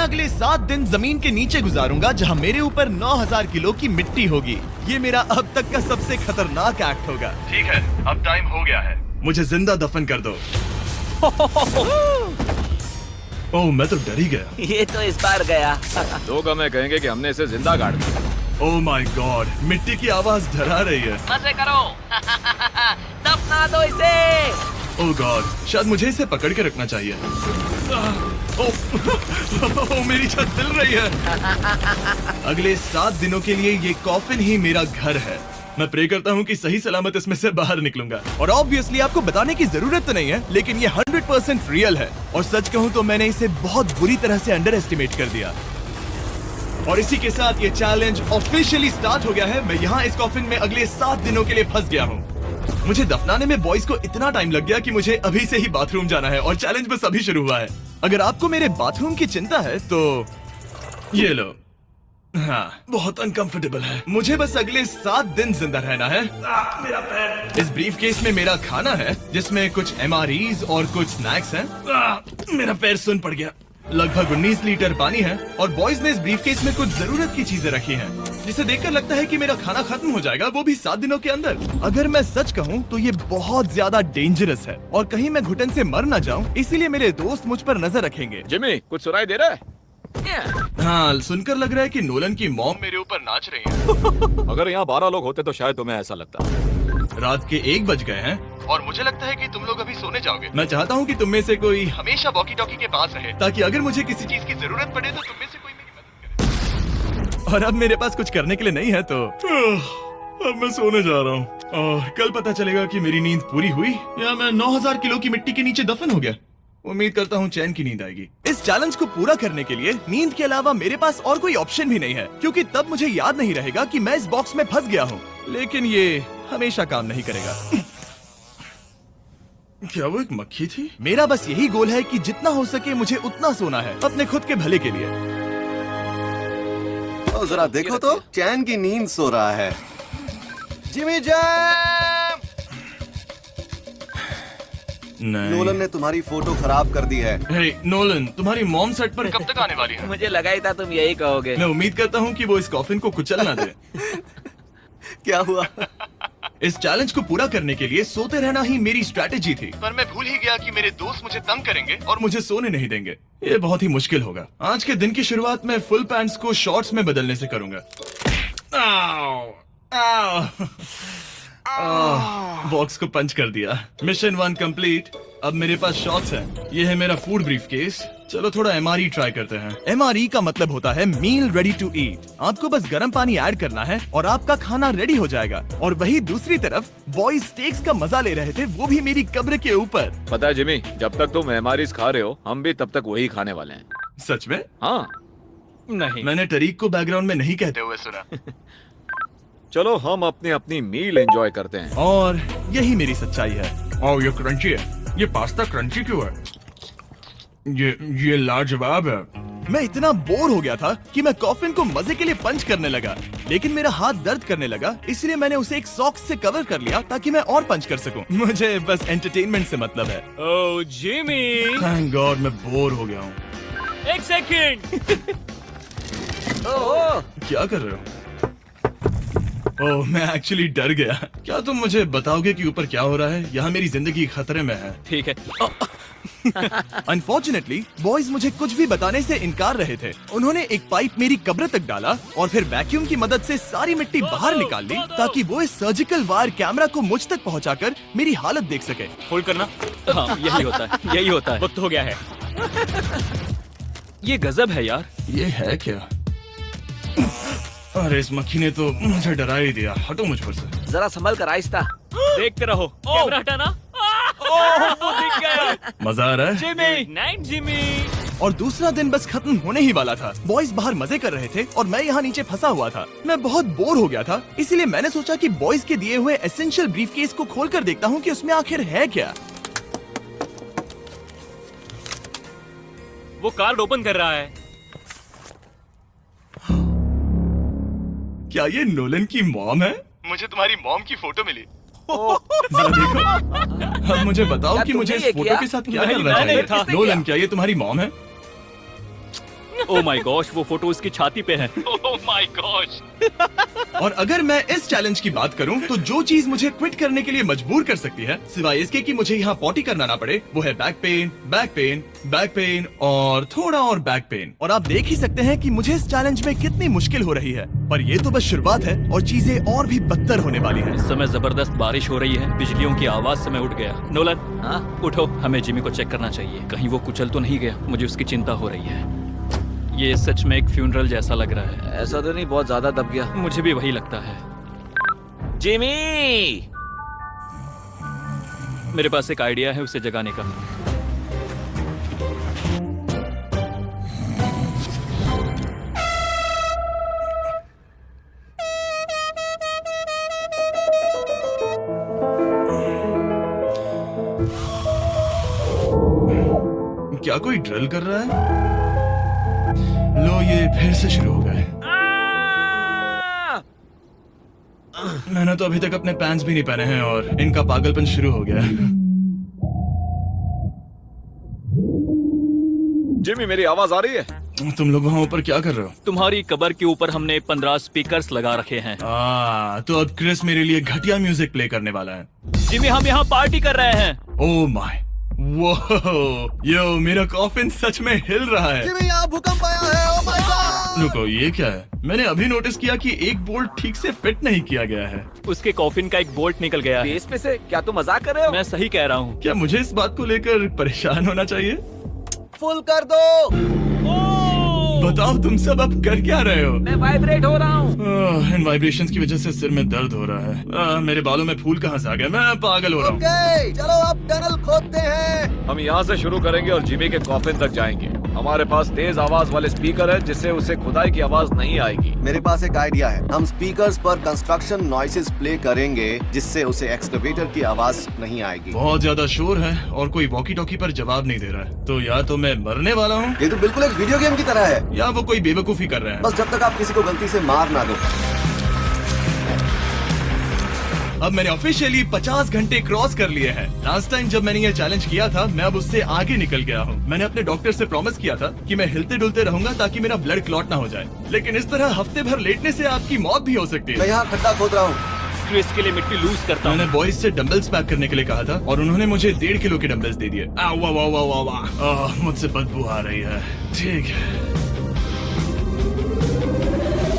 अगले 7 दिन जमीन के नीचे गुजारूंगा जहां मेरे ऊपर 9000 किलो की मिट्टी होगी। ये मेरा अब तक का सबसे खतरनाक एक्ट होगा। ठीक है, अब टाइम हो गया है, मुझे जिंदा दफन कर दो। ओह, मैं तो डर ही गया। ये तो इस बार गया। लोग हमें कहेंगे कि हमने इसे जिंदा गाड़ दिया। ओह माय गॉड, मिट्टी की आवाज डरा रही है। मजे करो। दफना दो इसे। ओह गॉड, शायद मुझे इसे पकड़ के रखना चाहिए। ओह, मेरी छत हिल रही है। अगले 7 दिनों के लिए ये कॉफिन ही मेरा घर है। मैं प्रे करता हूँ कि सही सलामत इसमें से बाहर निकलूंगा। और ऑब्वियसली आपको बताने की जरूरत तो नहीं है, लेकिन ये 100% रियल है। और सच कहूँ तो मैंने इसे बहुत बुरी तरह से अंडर एस्टिमेट कर दिया। और इसी के साथ ये चैलेंज ऑफिशियली स्टार्ट हो गया है। मैं यहाँ इस कॉफिन में अगले 7 दिनों के लिए फंस गया हूँ। मुझे दफनाने में बॉयज को इतना टाइम लग गया कि मुझे अभी से ही बाथरूम जाना है और चैलेंज बस अभी शुरू हुआ है। अगर आपको मेरे बाथरूम की चिंता है तो ये लो। हाँ, बहुत अनकंफर्टेबल है। मुझे बस अगले 7 दिन जिंदा रहना है। मेरा पैर। इस ब्रीफ केस में मेरा खाना है, जिसमें कुछ MREs और कुछ स्नैक्स हैं। मेरा पैर सुन पड़ गया। लगभग 19 लीटर पानी है और बॉयज ने इस ब्रीफ केस में कुछ जरूरत की चीजें रखी हैं, जिसे देखकर लगता है कि मेरा खाना खत्म हो जाएगा, वो भी 7 दिनों के अंदर। अगर मैं सच कहूँ तो ये बहुत ज्यादा डेंजरस है और कहीं मैं घुटन से मर न जाऊँ, इसीलिए मेरे दोस्त मुझ पर नजर रखेंगे। जिमी, कुछ सुनाई दे रहा है? हाँ, सुनकर लग रहा है कि नोलन की मॉम मेरे ऊपर नाच रही है। अगर यहाँ 12 लोग होते तो शायद तुम्हें ऐसा लगता। रात के 1 बज गए हैं और मुझे लगता है कि तुम लोग अभी सोने जाओगे। मैं चाहता हूँ कि तुम में से कोई हमेशा वॉकी टॉकी के पास रहे, ताकि अगर मुझे किसी चीज की जरूरत पड़े तो तुम में से कोई मेरी मदद करे। और अब मेरे पास कुछ करने के लिए नहीं है तो अब मैं सोने जा रहा हूँ और कल पता चलेगा कि मेरी नींद पूरी हुई या मैं 9000 किलो की मिट्टी के नीचे दफन हो गया। उम्मीद करता हूँ चैन की नींद आएगी। इस चैलेंज को पूरा करने के लिए नींद के अलावा मेरे पास और कोई ऑप्शन भी नहीं है, क्योंकि तब मुझे याद नहीं रहेगा कि मैं इस बॉक्स में फंस गया हूँ। लेकिन ये हमेशा काम नहीं करेगा। क्या वो एक मक्खी थी? मेरा बस यही गोल है कि जितना हो सके मुझे उतना सोना है, अपने खुद के भले के लिए। जरा देखो तो, चैन की नींद सो रहा है। Jimmy jam! नोलन ने तुम्हारी फोटो खराब कर दी है। हे नोलन, तुम्हारी मॉम सेट पर कब तक आने वाली है? मुझे लगा ही था तुम यही कहोगे। मैं उम्मीद करता हूँ कि वो इस कॉफिन को कुचल ना दे। क्या हुआ? इस चैलेंज को पूरा करने के लिए सोते रहना ही मेरी स्ट्रैटेजी थी, पर मैं भूल ही गया कि मेरे दोस्त मुझे तंग करेंगे और मुझे सोने नहीं देंगे। ये बहुत ही मुश्किल होगा। आज के दिन की शुरुआत मैं फुल पैंट्स को शॉर्ट्स में बदलने से करूंगा। बॉक्स को पंच कर दिया। Mission 1 complete. अब मेरे पास शॉर्ट्स हैं। ये है मेरा फूड ब्रीफ केस। चलो थोड़ा MRE ट्राई करते हैं। MRE का मतलब होता है मील रेडी टू ईट। आपको बस गर्म पानी ऐड करना है और आपका खाना रेडी हो जाएगा। और वही दूसरी तरफ बॉयज स्टेक्स का मजा ले रहे थे, वो भी मेरी कब्र के ऊपर। पता है जिमी, जब तक तुम MREs खा रहे हो, हम भी तब तक वही खाने वाले हैं। सच में? हाँ। नहीं, मैंने टरीक को बैकग्राउंड में नहीं कहते हुए सुना। चलो हम अपनी अपनी मील एंजॉय करते हैं। और यही मेरी सच्चाई है। ओह, ये क्रंची है। ये पास्ता क्रंची क्यों है? ये लाजवाब है। मैं इतना बोर हो गया था कि मैं कॉफिन को मजे के लिए पंच करने लगा, लेकिन मेरा हाथ दर्द करने लगा, इसलिए मैंने उसे एक सॉक्स से कवर कर लिया ताकि मैं और पंच कर सकूं। मुझे बस एंटरटेनमेंट से मतलब है। ओह जिमी, थैंक गॉड मैं बोर हो गया हूँ। एक सेकंड। ओह, क्या कर रहे हो? ओह, मैं एक्चुअली डर गया। क्या तुम मुझे बताओगे कि ऊपर क्या हो रहा है? यहाँ मेरी जिंदगी खतरे में है। ठीक है। अनफॉर्चुनेटली बॉयज मुझे कुछ भी बताने से इनकार रहे थे। उन्होंने एक पाइप मेरी कब्र तक डाला और फिर वैक्यूम की मदद से सारी मिट्टी बाहर निकाल ली, ताकि वो इस सर्जिकल वायर कैमरा को मुझ तक पहुंचाकर मेरी हालत देख सके। होल्ड करना। हाँ, यही होता है, यही होता है। वक्त हो गया है। ये गजब है यार। ये है क्या? अरे इस मक्खी ने तो मुझे डरा ही दिया। हटो मुझ पर से। जरा संभल कर आहिस्ता। देखते रहो। कैमरा हटाना। वो दिख गया। मजा आ रहा है? Jimmy, night Jimmy. और दूसरा दिन बस खत्म होने ही वाला था। बॉयज बाहर मजे कर रहे थे और मैं यहाँ नीचे फंसा हुआ था। मैं बहुत बोर हो गया था, इसीलिए मैंने सोचा कि बॉयज के दिए हुए एसेंशियल ब्रीफकेस को खोलकर देखता हूँ कि उसमें आखिर है क्या। वो कार्ड ओपन कर रहा है। क्या ये नोलन की मॉम है? मुझे तुम्हारी मॉम की फोटो मिली। जरा देखो। अब मुझे बताओ क्या कि तुमने मुझे इस ये फोटो किया? के साथ क्या नहीं, करना मैंने चाहिए? था। नोलन, क्या ये तुम्हारी मॉम है? ओह माय गॉश, वो फोटो उसकी छाती पे है। Oh my gosh. और अगर मैं इस चैलेंज की बात करूं तो जो चीज मुझे क्विट करने के लिए मजबूर कर सकती है, सिवाय इसके कि मुझे यहाँ पॉटी करना ना पड़े, वो है back pain, back pain, back pain और थोड़ा और बैक पेन। और आप देख ही सकते हैं कि मुझे इस चैलेंज में कितनी मुश्किल हो रही है, पर ये तो बस शुरुआत है और चीजें और भी बदतर होने वाली है। इस समय जबरदस्त बारिश हो रही है, बिजलियों की आवाज से मैं उठ गया। नोलन, हाँ? उठो, हमें जिमी को चेक करना चाहिए, कहीं वो कुचल तो नहीं गया। मुझे उसकी चिंता हो रही है। ये सच में एक फ्यूनरल जैसा लग रहा है। ऐसा तो नहीं बहुत ज्यादा दब गया? मुझे भी वही लगता है। जिमी! मेरे पास एक आइडिया है उसे जगाने का। क्या कोई ड्रिल कर रहा है? लो, ये फिर से शुरू हो गए। मैंने तो अभी तक अपने पैंट्स भी नहीं पहने हैं और इनका पागलपन शुरू हो गया है। जिमी, मेरी आवाज आ रही है? तुम लोग वहाँ ऊपर क्या कर रहे हो? तुम्हारी कबर के ऊपर हमने 15 स्पीकर्स लगा रखे हैं। तो अब क्रिस मेरे लिए घटिया म्यूजिक प्ले करने वाला है। जिमी, हम यहाँ पार्टी कर रहे हैं। ओह माय, वो यो, मेरा कॉफिन सच में हिल रहा है। जिमी, यहाँ भूकंप आया है। Oh my God! रुको, ये क्या है? मैंने अभी नोटिस किया कि एक बोल्ट ठीक से फिट नहीं किया गया है। उसके कॉफिन का एक बोल्ट निकल गया है। बेस में से? क्या तुम मजाक कर रहे हो? मैं सही कह रहा हूँ। क्या मुझे इस बात को लेकर परेशान होना चाहिए? फुल कर दो। बताओ तुम सब अब कर क्या रहे हो? मैं वाइब्रेट हो रहा हूँ। इन वाइब्रेशंस की वजह से सिर में दर्द हो रहा है। मेरे बालों में फूल कहाँ से आ गया? मैं पागल हो रहा हूँ। ओके, चलो अब टनल खोदते हैं। हम यहाँ से शुरू करेंगे और जिमी के कॉफिन तक जाएंगे। हमारे पास तेज आवाज वाले स्पीकर है जिससे उसे खुदाई की आवाज नहीं आएगी। मेरे पास एक आइडिया है। हम स्पीकर्स पर कंस्ट्रक्शन नॉइसेस प्ले करेंगे जिससे उसे एक्सकवेटर की आवाज नहीं आएगी। बहुत ज्यादा शोर है और कोई वॉकी टॉकी पर जवाब नहीं दे रहा है। तो या तो मैं मरने वाला हूँ ये तो बिल्कुल एक वीडियो गेम की तरह है। या वो कोई बेवकूफी कर रहे हैं। बस जब तक आप किसी को गलती से मार ना दो। अब मैंने ऑफिशियली 50 घंटे क्रॉस कर लिए हैं। लास्ट टाइम जब मैंने ये चैलेंज किया था, मैं अब उससे आगे निकल गया हूँ। मैंने अपने डॉक्टर से प्रॉमिस किया था कि मैं हिलते डुलते रहूंगा ताकि मेरा ब्लड क्लॉट ना हो जाए, लेकिन इस तरह हफ्ते भर लेटने से आपकी मौत भी हो सकती मैं है। यहाँ खड्डा खोद रहा हूँ। क्रिस के लिए मिट्टी लूज करता हूँ। मैंने बॉयज से डंबल्स पैक करने के लिए कहा था और उन्होंने मुझे 1.5 किलो के डंबल्स दे दिए। वाह वाह वाह वाह वाह, मुझसे बदबू आ रही है। ठीक है,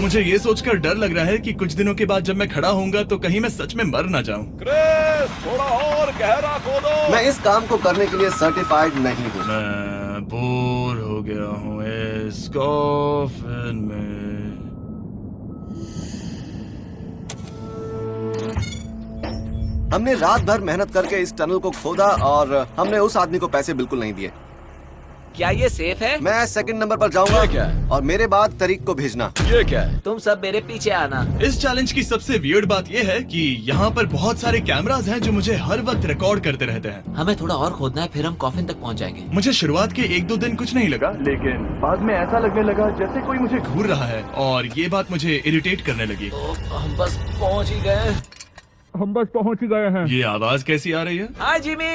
मुझे ये सोचकर डर लग रहा है कि कुछ दिनों के बाद जब मैं खड़ा होऊंगा तो कहीं मैं सच में मर ना जाऊं। क्रिस, थोड़ा और गहरा खोदो। मैं इस काम को करने के लिए सर्टिफाइड नहीं हूँ। मैं बोर हो गया हूँ इस कॉफिन में। हमने रात भर मेहनत करके इस टनल को खोदा और हमने उस आदमी को पैसे बिल्कुल नहीं दिए। क्या ये सेफ है? मैं सेकंड नंबर पर जाऊंगा ये क्या है? और मेरे बाद तरीक को भेजना। ये क्या है? तुम सब मेरे पीछे आना। इस चैलेंज की सबसे वियर्ड बात यह है कि यहाँ पर बहुत सारे कैमरास हैं जो मुझे हर वक्त रिकॉर्ड करते रहते हैं। हमें थोड़ा और खोदना है, फिर हम कॉफिन तक पहुंच जाएंगे। मुझे शुरुआत के 1-2 दिन कुछ नहीं लगा, लेकिन बाद में ऐसा लगने लगा जैसे कोई मुझे घूर रहा है और ये बात मुझे इरिटेट करने लगी। हम बस पहुंच ही गए। ये आवाज कैसी आ रही है? हाय जिमी।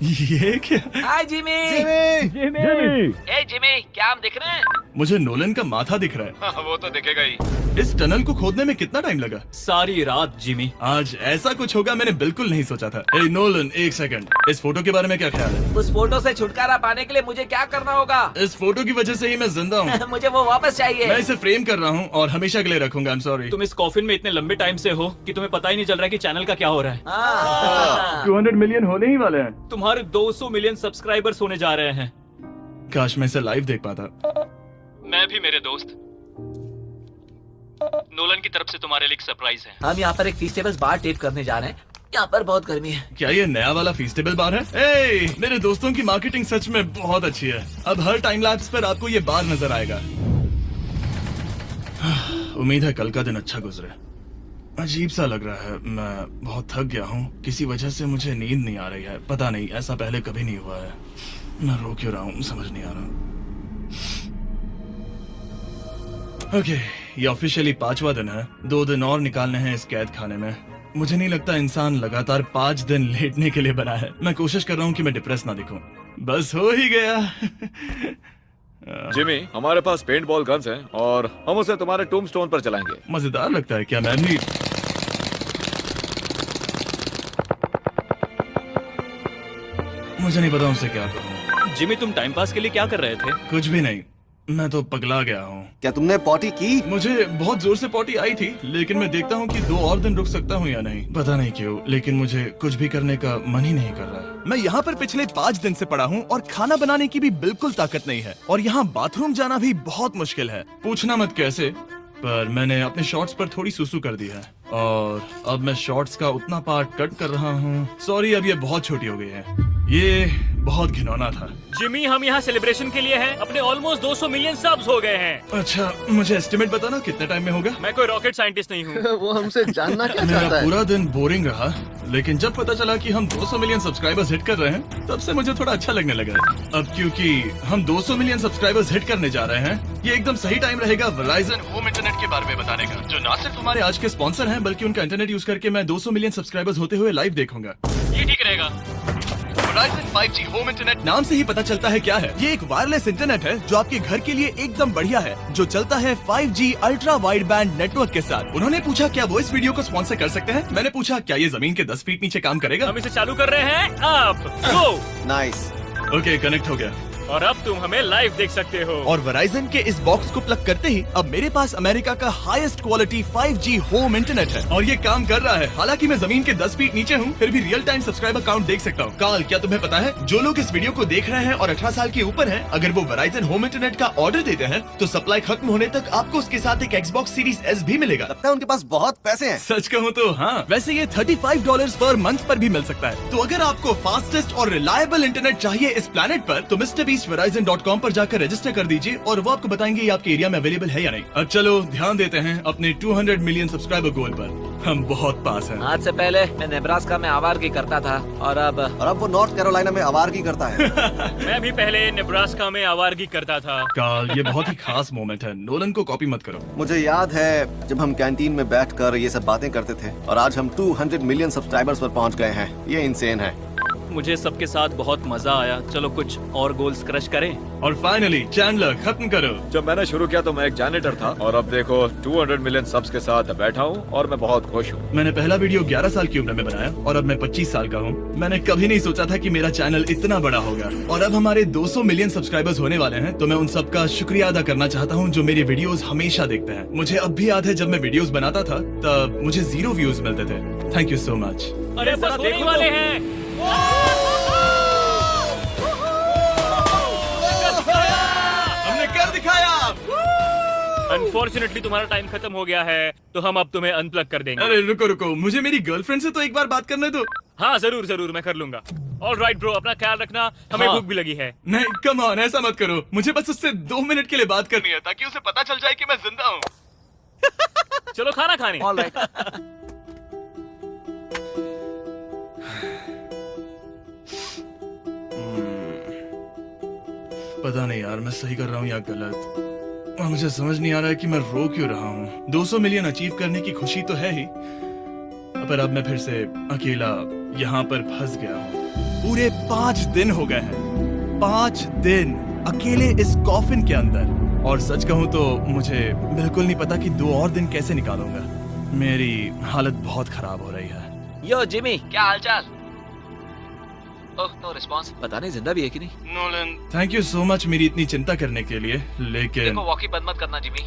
ये क्या? हाय जिमी। ए जिमी, क्या हम दिख रहे हैं? मुझे नोलन का माथा दिख रहा है। वो तो दिखेगा ही। इस टनल को खोदने में कितना टाइम लगा? सारी रात जिमी। आज ऐसा कुछ होगा मैंने बिल्कुल नहीं सोचा था। ए नोलन, एक सेकंड, इस फोटो के बारे में क्या ख्याल है? उस फोटो से छुटकारा पाने के लिए मुझे क्या करना होगा? इस फोटो की वजह से ही मैं जिंदा हूँ। मुझे वो वापस चाहिए। मैं इसे फ्रेम कर रहा हूँ और हमेशा के लिए रखूंगा। I am sorry. तुम इस कॉफिन में इतने लंबे टाइम से हो कि तुम्हें पता ही नहीं चल रहा है कि चैनल का क्या हो रहा है। हाँ। 200 मिलियन होने ही वाले हैं। तुम्हारे 200 मिलियन सब्सक्राइबर्स होने जा रहे हैं। काश मैं इसे लाइव देख पाता। मैं भी मेरे दोस्त। नोलन की तरफ से तुम्हारे लिए एक सरप्राइज है। हम यहाँ पर एक फीस्टेबल बार टेप करने जा रहे हैं। यहाँ पर बहुत गर्मी है। क्या ये नया वाला फीस्टेबल बार है? ए, मेरे दोस्तों की मार्केटिंग सच में बहुत अच्छी है। अब हर टाइम लैप्स पर आपको ये बार नजर आएगा। उम्मीद है कल का दिन अच्छा गुजरे। अजीब सा लग रहा है, मैं बहुत थक गया हूँ। किसी वजह से मुझे नींद नहीं आ रही है। पता नहीं, ऐसा पहले कभी नहीं हुआ है। मैं रो क्यों रहा हूँ समझ नहीं आ रहा। ओके, ये ऑफिशियली 5वां दिन है। 2 दिन और निकालने हैं इस कैद खाने में। मुझे नहीं लगता इंसान लगातार 5 दिन लेटने के लिए बना है। मैं कोशिश कर रहा हूँ कि मैं डिप्रेस ना दिखूं। बस हो ही गया। जिमी, हमारे पास पेंट बॉल गन्स हैं और हम उसे तुम्हारे टूम्बस्टोन पर चलाएंगे। मजेदार लगता है क्या? मैं भी मुझे नहीं पता उनसे क्या कहूँ। जिमी, तुम टाइम पास के लिए क्या कर रहे थे? कुछ भी नहीं, मैं तो पगला गया हूँ। क्या तुमने पॉटी की? मुझे बहुत जोर से पॉटी आई थी, लेकिन मैं देखता हूँ कि 2 और दिन रुक सकता हूँ या नहीं, पता नहीं क्यों, लेकिन मुझे कुछ भी करने का मन ही नहीं कर रहा। मैं यहाँ पर पिछले 5 दिन से पड़ा हूँ और खाना बनाने की भी बिल्कुल ताकत नहीं है, और यहाँ बाथरूम जाना भी बहुत मुश्किल है। पूछना मत कैसे, पर मैंने अपने शॉर्ट्स पर थोड़ी सुसु कर दी है और अब मैं शॉर्ट्स का उतना पार्ट कट कर रहा हूँ। सॉरी, अब ये बहुत छोटी हो गई है। ये बहुत घिनौना था। जिमी, हम यहाँ सेलिब्रेशन के लिए हैं। अपने ऑलमोस्ट 200 मिलियन सब्स हो गए हैं। अच्छा, मुझे एस्टिमेट बताना कितने टाइम में होगा? मैं कोई रॉकेट साइंटिस्ट नहीं हूँ। वो हमसे जानना क्या मेरा चाहता है? पूरा दिन बोरिंग रहा, लेकिन जब पता चला कि हम 200 मिलियन सब्सक्राइबर्स हिट कर रहे हैं, तब से मुझे थोड़ा अच्छा लगने लगा। अब क्योंकि हम 200 मिलियन सब्सक्राइबर्स हिट करने जा रहे हैं, ये एकदम सही टाइम रहेगा Verizon होम इंटरनेट के बारे में बताने का, जो ना सिर्फ हमारे आज के स्पॉन्सर हैं, बल्कि उनका इंटरनेट यूज करके मैं 200 मिलियन सब्सक्राइबर्स होते हुए लाइव देखूंगा। ये ठीक रहेगा। Verizon 5G होम इंटरनेट नाम से ही पता चलता है क्या है। ये एक वायरलेस इंटरनेट है जो आपके घर के लिए एकदम बढ़िया है, जो चलता है 5G ultra wide band network के साथ। उन्होंने पूछा क्या वो इस वीडियो को स्पॉन्सर कर सकते हैं। मैंने पूछा क्या ये जमीन के 10 फीट नीचे काम करेगा। हम इसे चालू कर रहे हैं। अब गो। नाइस। ओके, कनेक्ट हो गया। और अब तुम हमें लाइव देख सकते हो। और Verizon के इस बॉक्स को प्लग करते ही अब मेरे पास अमेरिका का highest quality 5G home internet है, और ये काम कर रहा है। हालांकि मैं जमीन के 10 फीट नीचे हूँ, फिर भी रियल टाइम सब्सक्राइबर काउंट देख सकता हूँ। काल, क्या तुम्हें पता है, जो लोग इस वीडियो को देख रहे हैं और 18 साल के ऊपर हैं, अगर वो Verizon होम इंटरनेट का ऑर्डर देते हैं, तो सप्लाई खत्म होने तक आपको उसके साथ एक Xbox Series S भी मिलेगा। लगता है उनके पास बहुत पैसे हैं। सच कहूँ तो हाँ, वैसे ये $35 पर मंथ पर भी मिल सकता है। तो अगर आपको फास्टेस्ट और रिलायबल इंटरनेट चाहिए इस प्लेनेट पर, तो MrBeastVerizon.com पर जाकर रजिस्टर कर दीजिए और वो आपको बताएंगे ये आपके एरिया में अवेलेबल है या नहीं। अब चलो ध्यान देते हैं अपने 200 मिलियन सब्सक्राइबर गोल पर। हम बहुत पास हैं। आज से पहले मैं नेब्रास्का में आवारगी करता था और अब वो नॉर्थ कैरोलिना में आवारगी करता है। मैं भी पहले नेब्रास्का में आवारगी करता था। काल, ये बहुत ही खास मोमेंट है, नोलन को कॉपी मत करो। मुझे याद है जब हम कैंटीन में बैठकर ये सब बातें करते थे, और आज हम 200 मिलियन सब्सक्राइबर्स पर पहुंच गए हैं। ये इंसेन है। मुझे सबके साथ बहुत मजा आया। चलो कुछ और गोल्स क्रश करें। और फाइनली चैंडलर, खत्म करो। जब मैंने शुरू किया तो मैं एक जैनिटर था और अब देखो 200 मिलियन सब्स के साथ बैठा हूँ और मैं बहुत खुश हूँ। मैंने पहला वीडियो 11 साल की उम्र में बनाया और अब मैं 25 साल का हूँ। मैंने कभी नहीं सोचा था कि मेरा चैनल इतना बड़ा होगा, और अब हमारे 200 मिलियन सब्सक्राइबर्स होने वाले हैं। तो मैं उन सबका शुक्रिया अदा करना चाहता हूँ जो मेरी वीडियोस हमेशा देखते हैं। मुझे अब भी याद है जब मैं वीडियोस बनाता था तब मुझे 0 व्यूज मिलते थे। Thank you so much. अरे बस होने वाले हैं। हमने कर दिखाया। अनफॉर्चुनेटली तुम्हारा टाइम खत्म हो गया है, तो हम अब तुम्हें अनप्लग कर देंगे। अरे रुको रुको, मुझे मेरी गर्लफ्रेंड से तो एक बार बात करने दो। हाँ जरूर जरूर, मैं कर लूंगा। ऑल राइट ब्रो, अपना ख्याल रखना, हमें हाँ। भूख भी लगी है। नहीं, कम ऑन, ऐसा मत करो। मुझे बस उससे 2 मिनट के लिए बात करनी है, ताकि उसे पता चल जाए कि मैं जिंदा हूँ। चलो खाना खाने। All right. पता नहीं यार, मैं सही कर रहा हूँ या गलत, और मुझे समझ नहीं आ रहा है कि मैं रो क्यों रहा हूँ। 200 मिलियन अचीव करने की खुशी तो है ही, पर अब मैं फिर से अकेला यहाँ पर फंस गया हूँ। पूरे 5 दिन हो गए हैं, 5 दिन अकेले इस कॉफिन के अंदर, और सच कहूँ तो मुझे बिल्कुल नहीं पता कि 2 और दिन कैसे निकालूंगा। मेरी हालत बहुत खराब हो रही है। यो जिमी, क्या हालचाल? ओह, नो रिस्पांस। पता नहीं जिंदा भी है कि नहीं। Nolan, thank you so much मेरी इतनी चिंता करने के लिए, लेकिन देखो, वॉकी बंद मत करना जिमी।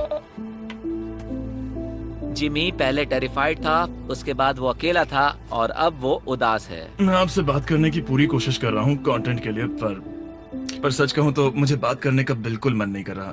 जिमी पहले टेरिफाइड था, उसके बाद वो अकेला था, और अब वो उदास है। मैं आपसे बात करने की पूरी कोशिश कर रहा हूँ कंटेंट के लिए, पर सच कहूँ तो मुझे बात करने का बिल्कुल मन नहीं कर रहा।